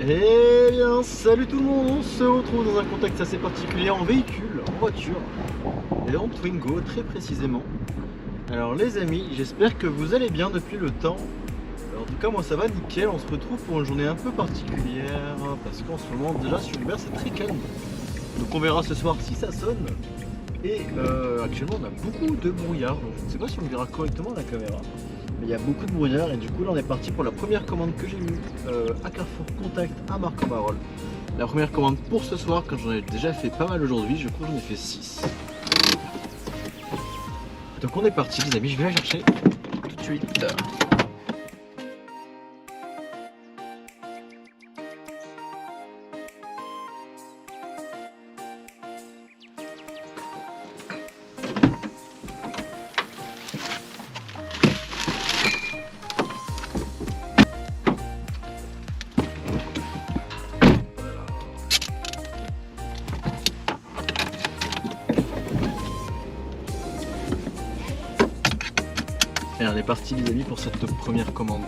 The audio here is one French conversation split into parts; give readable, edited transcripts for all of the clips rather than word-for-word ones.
Eh bien, salut tout le monde, on se retrouve dans un contexte assez particulier en véhicule, en voiture, et en Twingo très précisément. Alors les amis, j'espère que vous allez bien depuis le temps. Alors, en tout cas moi ça va nickel, on se retrouve pour une journée un peu particulière, parce qu'en ce moment déjà sur Uber c'est très calme. Donc on verra ce soir si ça sonne. Et actuellement on a beaucoup de brouillard, donc je ne sais pas si on verra correctement à la caméra. Mais il y a beaucoup de brouillard et du coup là on est parti pour la première commande que j'ai eue à Carrefour Contact à Marc-en-Barœul. La première commande pour ce soir, quand j'en ai déjà fait pas mal aujourd'hui, je crois que j'en ai fait 6. Donc on est parti les amis, je vais la chercher tout de suite. Et on est parti les amis pour cette première commande.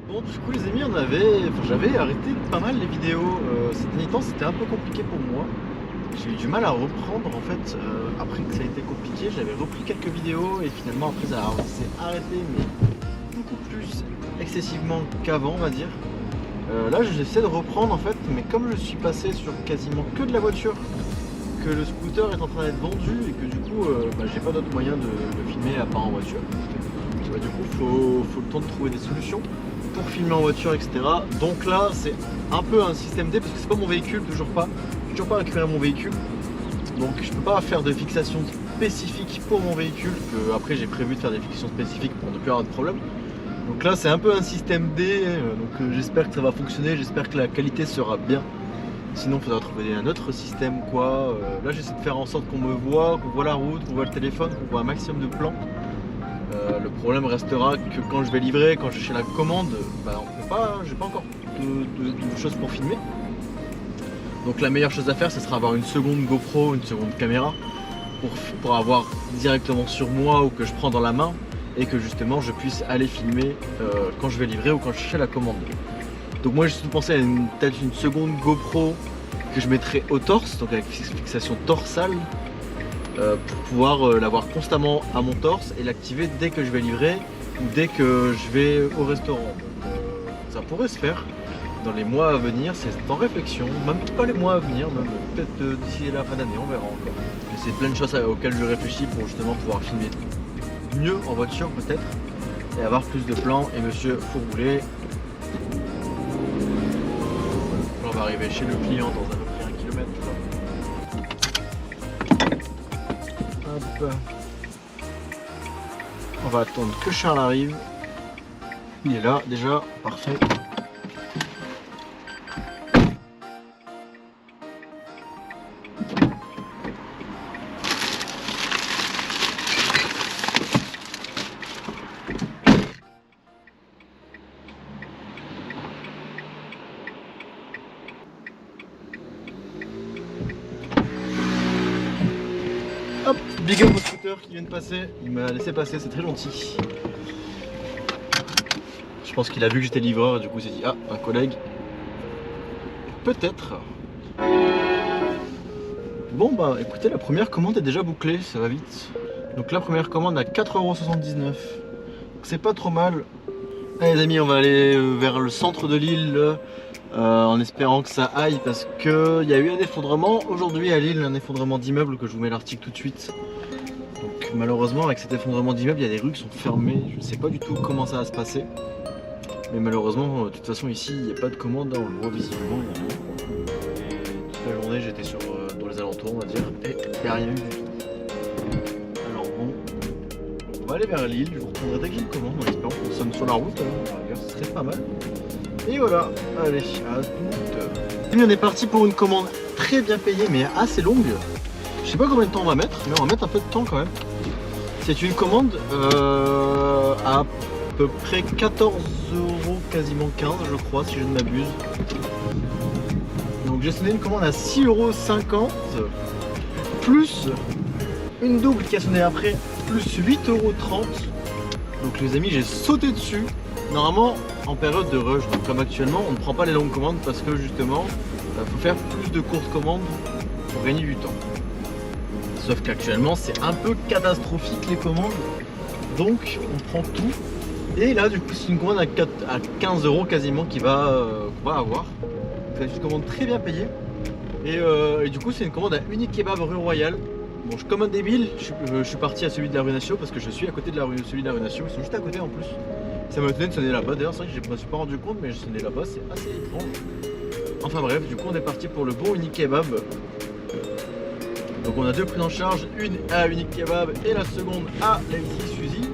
Bon du coup les amis j'avais arrêté pas mal les vidéos ces derniers temps, c'était un peu compliqué pour moi. J'ai eu du mal à reprendre en fait, après que ça a été compliqué, j'avais repris quelques vidéos et finalement après ça s'est arrêté mais beaucoup plus excessivement qu'avant on va dire. Là j'essaie de reprendre en fait, mais comme je suis passé sur quasiment que de la voiture, que le scooter est en train d'être vendu et que du coup j'ai pas d'autre moyen de filmer à part en voiture. Du coup faut le temps de trouver des solutions pour filmer en voiture etc. Donc là c'est un peu un système D parce que c'est pas mon véhicule, toujours pas. J'ai toujours pas récupéré mon véhicule. Donc je peux pas faire de fixation spécifique pour mon véhicule, que après j'ai prévu de faire des fixations spécifiques pour ne plus avoir de problème. Donc là c'est un peu un système D, donc j'espère que ça va fonctionner, j'espère que la qualité sera bien. Sinon il faudra trouver un autre système quoi. Là j'essaie de faire en sorte qu'on me voit, qu'on voit la route, qu'on voit le téléphone, qu'on voit un maximum de plans. Le problème restera que quand je vais livrer, quand je fais la commande, j'ai pas encore de choses pour filmer. Donc la meilleure chose à faire ce sera avoir une seconde GoPro, une seconde caméra pour avoir directement sur moi ou que je prends dans la main et que justement je puisse aller filmer quand je vais livrer ou quand je fais la commande. Donc moi j'ai surtout pensé à peut-être une seconde GoPro que je mettrai au torse, donc avec fixation torsale, pour pouvoir l'avoir constamment à mon torse et l'activer dès que je vais livrer ou dès que je vais au restaurant. Donc, ça pourrait se faire dans les mois à venir, c'est en réflexion, même pas les mois à venir, même peut-être d'ici la fin d'année, on verra encore. C'est plein de choses auxquelles je réfléchis pour justement pouvoir filmer mieux en voiture peut-être et avoir plus de plans. Et monsieur faut rouler. Là, on va arriver chez le client dans à peu près 1 km. Hop. On va attendre que Charles arrive. Il est là déjà, parfait. Hop, big up au scooter qui vient de passer, il m'a laissé passer, c'est très gentil. Je pense qu'il a vu que j'étais livreur, du coup il s'est dit ah, un collègue. Peut-être. Bon bah écoutez, la première commande est déjà bouclée, ça va vite. Donc la première commande à 4,79 €. C'est pas trop mal. Allez les amis, on va aller vers le centre de Lille. En espérant que ça aille parce qu'il y a eu un effondrement aujourd'hui à Lille, un effondrement d'immeubles que je vous mets l'article tout de suite. Donc malheureusement avec cet effondrement d'immeubles il y a des rues qui sont fermées, je ne sais pas du tout comment ça va se passer. Mais malheureusement de toute façon ici il n'y a pas de commande, on le voit visiblement. Toute la journée j'étais dans les alentours on va dire et il n'y a rien eu du tout. Alors bon, on va aller vers Lille, je vous retournerai dès que j'ai une commande en espérant qu'on sonne sur la route, ce serait pas mal. Et voilà, allez, à toutes. On est parti pour une commande très bien payée mais assez longue. Je sais pas combien de temps on va mettre, mais on va mettre un peu de temps quand même. C'est une commande à peu près 14 €, quasiment 15 je crois si je ne m'abuse. Donc j'ai sonné une commande à 6,50 €. plus une double qui a sonné après, plus 8,30 €. Donc les amis, j'ai sauté dessus. Normalement, en période de rush, donc comme actuellement, on ne prend pas les longues commandes parce que justement, il faut faire plus de courtes commandes pour gagner du temps. Sauf qu'actuellement, c'est un peu catastrophique les commandes. Donc on prend tout. Et là, du coup, c'est une commande à 15 € quasiment qu'on va avoir. C'est une commande très bien payée. Et du coup, c'est une commande à Unique Kebab rue Royale. Bon, comme un débile, je suis parti à celui de la rue Nation parce que je suis à côté de celui de la rue Nation. Ils sont juste à côté en plus. Ça m'a étonné de sonner là-bas. D'ailleurs, c'est vrai que je ne me suis pas rendu compte, mais je sonnais là-bas, c'est assez étrange. Enfin bref, du coup, on est parti pour le bon Unique Kebab. Donc, on a deux prises en charge, une à Unique Kebab et la seconde à Lazy Suzy.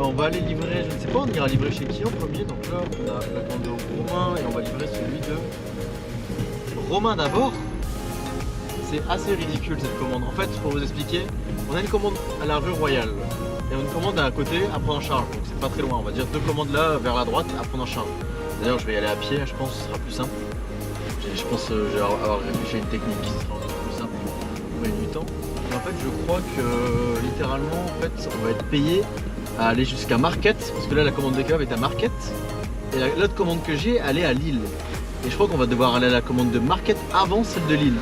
On va aller livrer, je ne sais pas, on ira livrer chez qui en premier. Donc là, on a la commande de Romain et on va livrer celui de Romain d'abord. C'est assez ridicule cette commande. En fait, pour vous expliquer, on a une commande à la rue Royale et une commande à côté à prendre en charge. Donc c'est pas très loin, on va dire deux commandes là vers la droite à prendre en charge. D'ailleurs, je vais y aller à pied, je pense que ce sera plus simple. Je pense que je vais avoir réfléchi à une technique qui sera plus simple pour gagner du temps. Et en fait, je crois que littéralement, en fait, on va être payé à aller jusqu'à Marquette, parce que là, la commande de kebab est à Marquette. Et l'autre commande que j'ai, elle est à Lille. Et je crois qu'on va devoir aller à la commande de Marquette avant celle de Lille.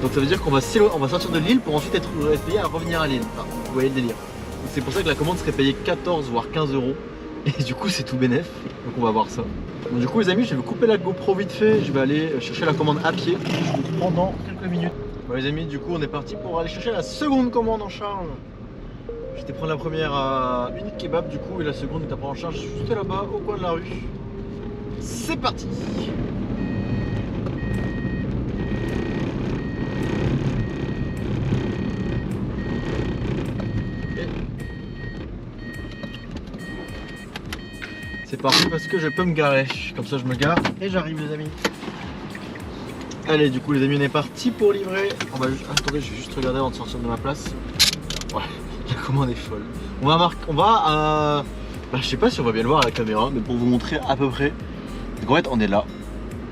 Donc ça veut dire qu'on va sortir de Lille pour ensuite être payé à revenir à Lille. Enfin, vous voyez le délire. C'est pour ça que la commande serait payée 14 voire 15 €. Et du coup c'est tout bénef. Donc on va voir ça. Bon, du coup les amis, je vais vous couper la GoPro vite fait. Je vais aller chercher la commande à pied. Je vous prends dans quelques minutes. Bon les amis, du coup on est parti pour aller chercher la seconde commande en charge. J'étais prendre la première à Unique Kebab du coup, et la seconde est à prendre en charge juste là-bas au coin de la rue. C'est parti. C'est parti parce que je peux me garer. Comme ça je me gare et j'arrive les amis. Allez, du coup les amis, on est parti pour livrer. Attendez, je vais juste regarder avant de sortir de ma place. Ouais, la commande est folle. Je sais pas si on va bien le voir à la caméra, mais pour vous montrer à peu près. Donc en fait on est là.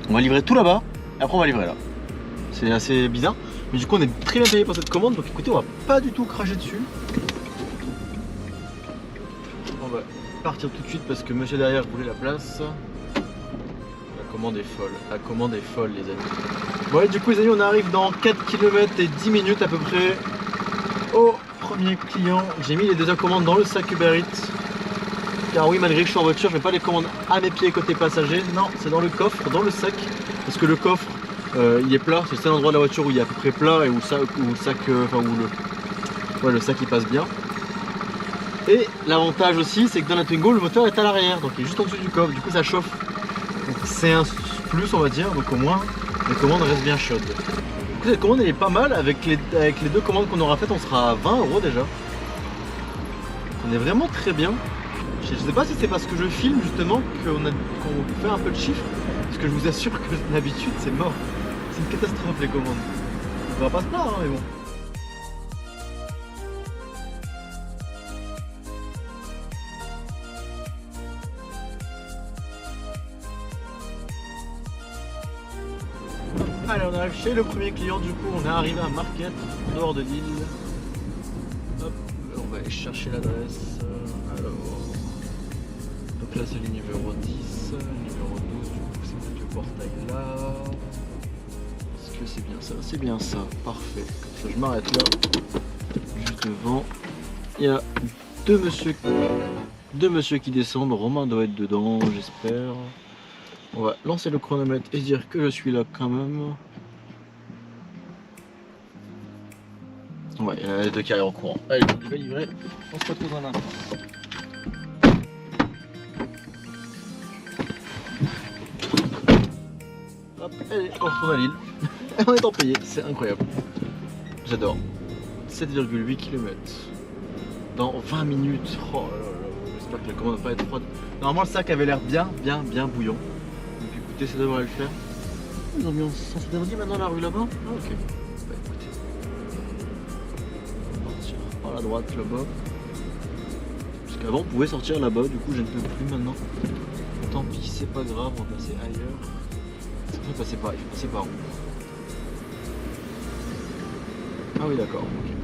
On va livrer tout là-bas et après on va livrer là. C'est assez bizarre. Mais du coup on est très bien payé pour cette commande. Donc écoutez, on va pas du tout cracher dessus. On va partir tout de suite parce que monsieur derrière voulait la place. La commande est folle. La commande est folle les amis. Bon et du coup les amis, on arrive dans 4 km et 10 minutes à peu près au premier client. J'ai mis les deux commandes dans le sac Uber Eats. Car oui, malgré que je suis en voiture, je mets pas les commandes à mes pieds côté passager. Non, c'est dans le coffre, dans le sac. Parce que le coffre, il est plat. C'est le seul endroit de la voiture où il est à peu près plat et où le sac il passe bien. Et l'avantage aussi, c'est que dans la Twingo, le moteur est à l'arrière, donc il est juste en dessous du coffre. Du coup, ça chauffe. Donc c'est un plus, on va dire. Donc au moins, les commandes restent bien chaudes. Du coup, cette commande elle est pas mal. Avec les deux commandes qu'on aura faites, on sera à 20 € déjà. On est vraiment très bien. Je sais pas si c'est parce que je filme justement qu'on fait un peu de chiffres. Parce que je vous assure que d'habitude, c'est mort. C'est une catastrophe les commandes. On va pas se plaindre, hein, mais bon. Allez, on arrive chez le premier client, du coup on est arrivé à Marquette, en dehors de Lille. Hop, on va aller chercher l'adresse. Alors, donc là c'est le numéro 10, numéro 12, du coup c'est le portail là. Est-ce que c'est bien ça? C'est bien ça, parfait. Comme ça je m'arrête là, juste devant. Il y a deux monsieur qui descendent, Romain doit être dedans, j'espère. On va lancer le chronomètre et dire que je suis là quand même. Ouais, il y en a les deux qui arrivent en courant. Allez, je vais livrer. On se retrouve dans un instant. Hop, allez, on retourne à Lille. On est en payé, c'est incroyable. J'adore. 7,8 km. Dans 20 minutes. Oh là là, j'espère que la commande va pas être froide. Normalement, le sac avait l'air bien bouillant. Donc écoutez, ça devrait le faire. Ils ont mis en sens interdit maintenant la rue là-bas. Ah, ok. Bah écoutez. On va partir par la droite là-bas. Parce qu'avant on pouvait sortir là-bas, du coup je ne peux plus maintenant. Tant pis, c'est pas grave, on va passer ailleurs. Il faut passer par où? Ah oui d'accord. Okay.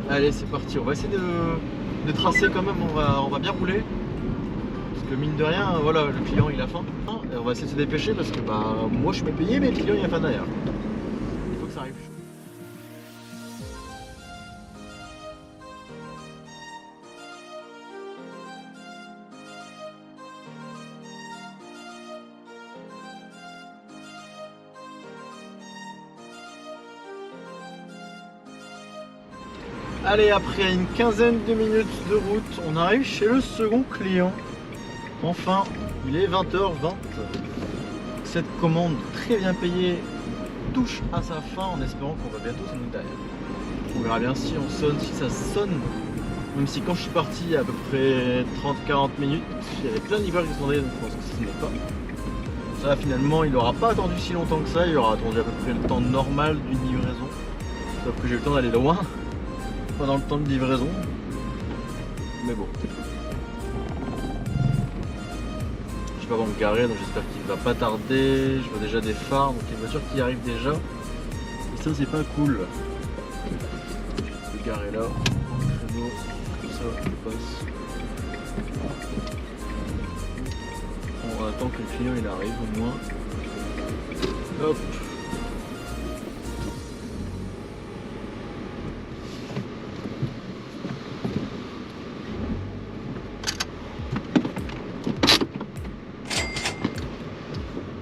Allez c'est parti, on va essayer de tracer quand même, on va bien rouler. Parce que mine de rien, voilà, le client il a faim. Et on va essayer de se dépêcher parce que bah moi je suis pas payé mais le client il a faim derrière. Il faut que ça arrive. Allez, après une quinzaine de minutes de route, on arrive chez le second client. Enfin, il est 20h20. Cette commande très bien payée touche à sa fin en espérant qu'on va bientôt sonner derrière. On verra bien si on sonne, si ça sonne. Même si quand je suis parti il y a à peu près 30-40 minutes, il y avait plein de livreurs qui sonnaient, donc je pense que ce n'est pas. Ça finalement il n'aura pas attendu si longtemps que ça, il aura attendu à peu près le temps normal d'une livraison. Sauf que j'ai eu le temps d'aller loin pendant le temps de livraison. Mais bon. Je vais pas me garer, donc j'espère qu'il va pas tarder. Je vois déjà des phares, donc les voitures qui arrivent déjà. Et ça c'est pas cool. Je vais garer là, créneau, comme ça je passe. On attend que le client il arrive au moins. Hop.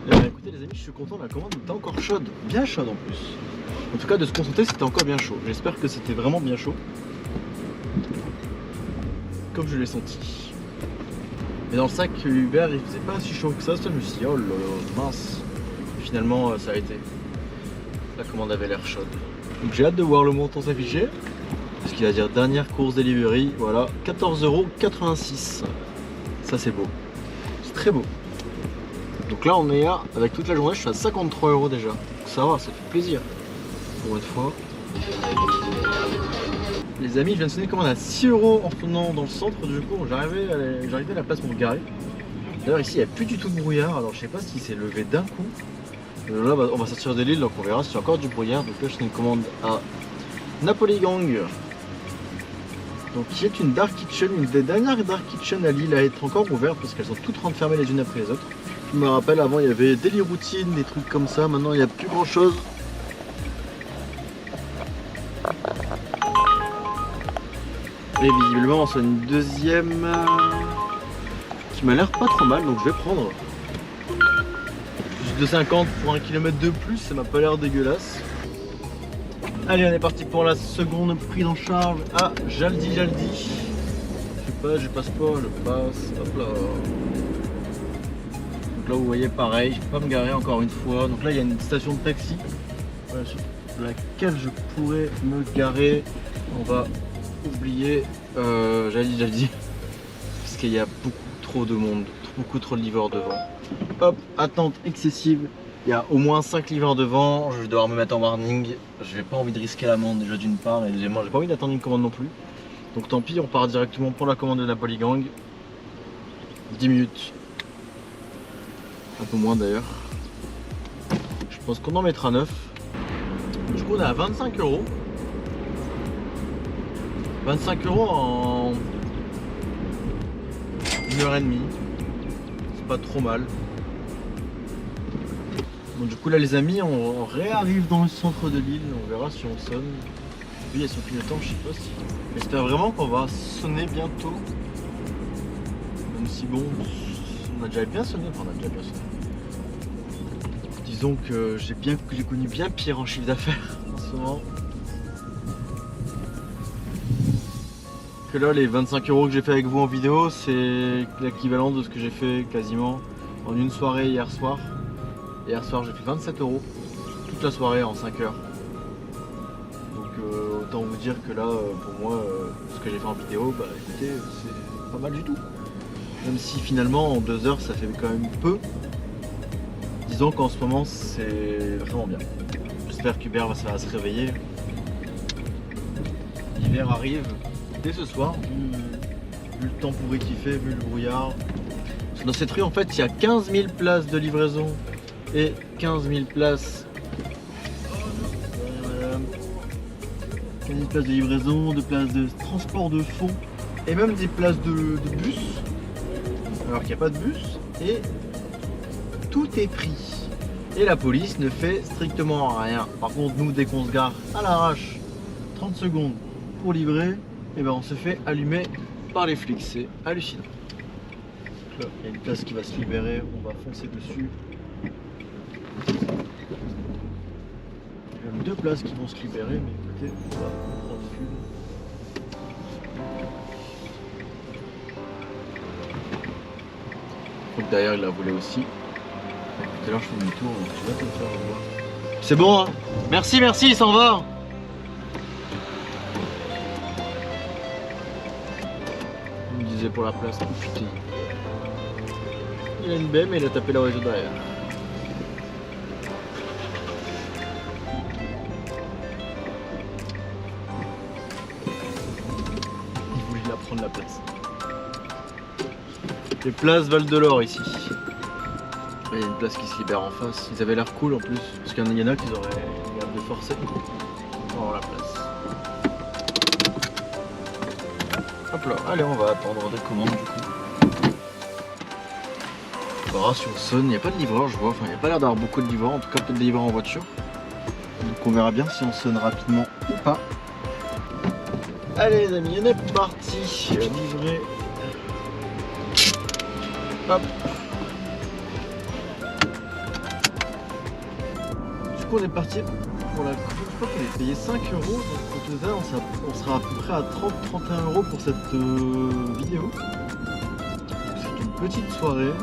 Écoutez les amis, je suis content, la commande était encore chaude, bien chaude en plus. En tout cas de ce qu'on sentait c'était encore bien chaud. J'espère que c'était vraiment bien chaud. Comme je l'ai senti. Mais dans le sac Uber il faisait pas si chaud que ça, je me suis dit oh là là, mince. Finalement ça a été. La commande avait l'air chaude. Donc j'ai hâte de voir le montant s'afficher. Ce qui va dire dernière course delivery, voilà, 14,86 €. Ça c'est beau. C'est très beau. Donc là on est à, avec toute la journée je suis à 53 € déjà. Ça va, ça fait plaisir. Pour une fois. Les amis, je viens de sonner une commande à 6 € en retournant dans le centre, du coup j'arrivais à la place pour me garer. D'ailleurs ici il n'y a plus du tout de brouillard, alors je sais pas s'il s'est levé d'un coup. Là on va sortir de l'île donc on verra s'il y a encore du brouillard. Donc là je fais une commande à Napoli Gang. Donc qui est une Dark Kitchen, une des dernières Dark Kitchen à Lille à être encore ouverte parce qu'elles sont toutes renfermées les unes après les autres. Je me rappelle avant il y avait Daily Routine, des trucs comme ça, maintenant il n'y a plus grand chose. Et visiblement c'est une deuxième qui m'a l'air pas trop mal, donc je vais prendre. Plus de 50 pour 1 km de plus, ça m'a pas l'air dégueulasse. Allez on est parti pour la seconde prise en charge à Jaldi. Je passe pas, je passe, hop là. Donc là vous voyez pareil, je peux pas me garer encore une fois. Donc là il y a une station de taxi sur laquelle je pourrais me garer. On va oublier Jaldi parce qu'il y a beaucoup trop de monde, beaucoup trop de livreurs devant. Hop, attente excessive. Il y a au moins 5 livreurs devant, je vais devoir me mettre en warning. Je n'ai pas envie de risquer l'amende déjà d'une part et deuxièmement j'ai pas envie d'attendre une commande non plus. Donc tant pis, on part directement pour la commande de Napoli Gang. 10 minutes. Un peu moins d'ailleurs. Je pense qu'on en mettra 9. Du coup on est à 25 €. 25 € en 1h30. C'est pas trop mal. Donc du coup là les amis on réarrive dans le centre de l'île, on verra si on sonne. Oui il y a son clignotant, je sais pas si. J'espère vraiment qu'on va sonner bientôt. Même si bon, on a déjà bien sonné, enfin on a déjà bien sonné. Disons que j'ai connu bien pire en chiffre d'affaires en ce moment. Que là les 25 € que j'ai fait avec vous en vidéo c'est l'équivalent de ce que j'ai fait quasiment en une soirée hier soir. Hier soir j'ai fait 27 € toute la soirée en 5 heures. Donc autant vous dire que là pour moi ce que j'ai fait en vidéo, bah écoutez c'est pas mal du tout. Même si finalement en 2 heures ça fait quand même peu. Disons qu'en ce moment c'est vraiment bien. J'espère qu'Uber ça va se réveiller. L'hiver arrive dès ce soir, vu le temps pourri qu'il fait, vu le brouillard. Dans cette rue en fait il y a 15 000 places de livraison et 15 000 places Il y a des places de livraison, des places de transport de fonds et même des places de bus. Alors qu'il n'y a pas de bus et tout est pris. Et la police ne fait strictement rien. Par contre, nous, dès qu'on se gare à l'arrache, 30 secondes pour livrer, et ben on se fait allumer par les flics. C'est hallucinant. Là, il y a une place qui va se libérer, on va foncer dessus. Il y a même deux places qui vont se libérer, mais écoutez, on va prendre une. Je crois que derrière il la voulait aussi. Tout à l'heure je fais demi-tour, je vais te faire revoir. C'est bon, hein? Merci, merci, il s'en va. Il me disait pour la place, oh putain. Il a une BM et il a tapé la voiture derrière. Il voulait la prendre la place. Les places Val-de-l'Or ici. Il y a une place qui se libère en face. Ils avaient l'air cool en plus. Parce qu'il y en a qui auraient l'air de forcer pour avoir la place. Hop là, allez, on va attendre des commandes du coup. On verra si on sonne. Il n'y a pas de livreur, je vois. Enfin, il n'y a pas l'air d'avoir beaucoup de livreurs. En tout cas, peut-être des livreurs en voiture. Donc on verra bien si on sonne rapidement ou pas. Allez les amis, on est parti. Livrer. Hop. Du coup on est parti pour la course. Je crois qu'on est payé 5 €. Donc au total on sera à peu près à 30-31 € pour cette vidéo. C'est une petite soirée.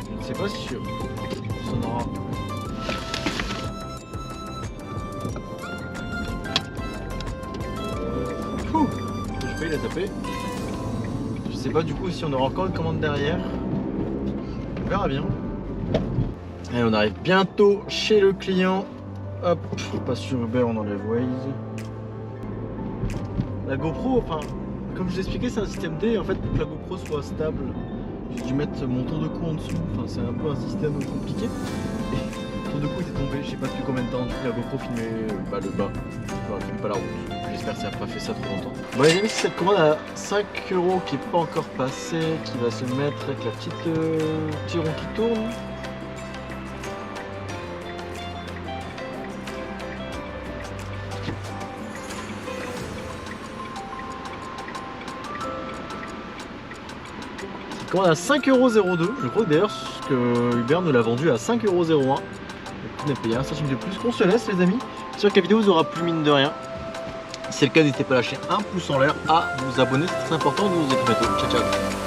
Je ne sais pas si on sonnera. Je vais la taper. Je sais pas du coup si on aura encore une commande derrière. On verra bien. Et on arrive bientôt chez le client. Hop, on passe sur Uber, on enlève Waze. La GoPro, enfin, comme je vous expliquais, c'est un système D. En fait, pour que la GoPro soit stable, j'ai dû mettre mon tour de cou en dessous. Enfin, c'est un peu un système compliqué. Et le tour de cou était tombé, je sais pas depuis combien de temps. Du coup, la GoPro filmait le bas. Elle filme pas la route. J'espère que ça n'a pas fait ça trop longtemps. Bon les amis, c'est cette commande à 5 € qui n'est pas encore passée, qui va se mettre avec la petite petit rond qui tourne. Cette commande à 5,02 €. Je crois que d'ailleurs que Uber nous l'a vendu à 5,01 €. On est payé un centime de plus. On se laisse les amis. J'espère que la vidéo vous aura plu mine de rien. Si c'est le cas, n'hésitez pas à lâcher un pouce en l'air, à vous abonner, c'est très important. Nous vous écoutons bientôt. Ciao ciao.